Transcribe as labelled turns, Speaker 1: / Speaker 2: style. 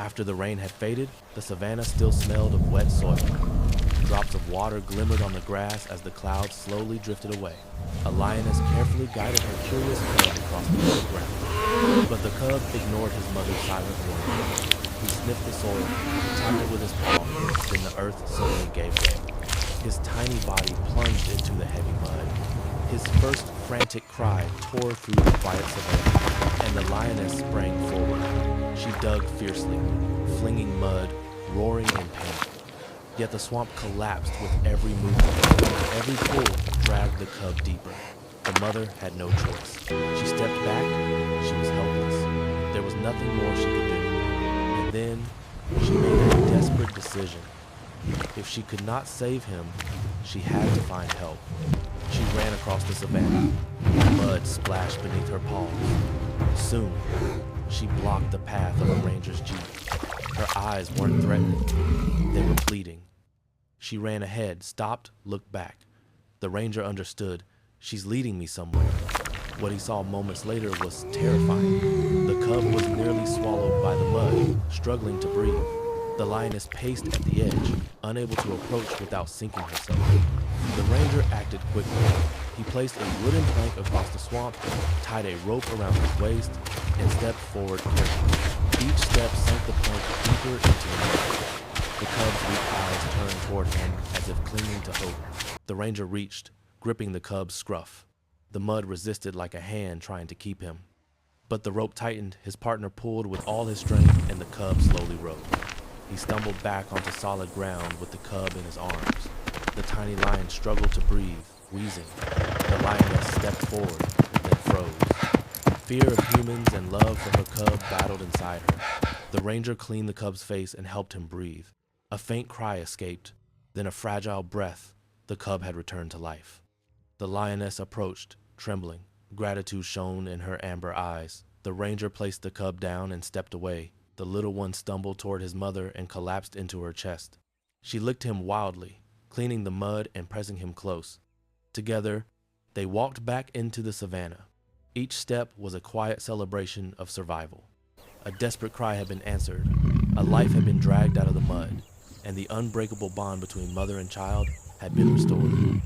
Speaker 1: After the rain had faded, the savannah still smelled of wet soil. Drops of water glimmered on the grass as the clouds slowly drifted away. A lioness carefully guided her curious cub across the cold ground. But the cub ignored his mother's silent warning. He sniffed the soil, tapped it with his paw, then the earth suddenly gave way. His tiny body plunged into the heavy mud. His first frantic cry tore through the quiet savannah, and the lioness sprang forward. She dug fiercely, flinging mud, roaring in pain. Yet the swamp collapsed with every movement. Every pull dragged the cub deeper. The mother had no choice. She stepped back. She was helpless. There was nothing more she could do. And then she made a desperate decision. If she could not save him, she had to find help. She ran across the savannah. Mud splashed beneath her palms. Soon, she blocked the path of a ranger's jeep. Her eyes weren't threatening. They were pleading. She ran ahead, stopped, looked back. The ranger understood. She's leading me somewhere. What he saw moments later was terrifying. The cub was nearly swallowed by the mud, struggling to breathe. The lioness paced at the edge, unable to approach without sinking herself. The ranger acted quickly. He placed a wooden plank across the swamp, tied a rope around his waist, and stepped forward carefully. Each step sank the plank deeper into the mud. The cub's weak eyes turned toward him as if clinging to hope. The ranger reached, gripping the cub's scruff. The mud resisted like a hand trying to keep him. But the rope tightened, his partner pulled with all his strength, and the cub slowly rose. He stumbled back onto solid ground with the cub in his arms. The tiny lion struggled to breathe, wheezing. The lioness stepped forward, then froze. Fear of humans and love for her cub battled inside her. The ranger cleaned the cub's face and helped him breathe. A faint cry escaped, then a fragile breath. The cub had returned to life. The lioness approached, trembling. Gratitude shone in her amber eyes. The ranger placed the cub down and stepped away. The little one stumbled toward his mother and collapsed into her chest. She licked him wildly, cleaning the mud and pressing him close. Together, they walked back into the savannah. Each step was a quiet celebration of survival. A desperate cry had been answered. A life had been dragged out of the mud, and the unbreakable bond between mother and child had been restored.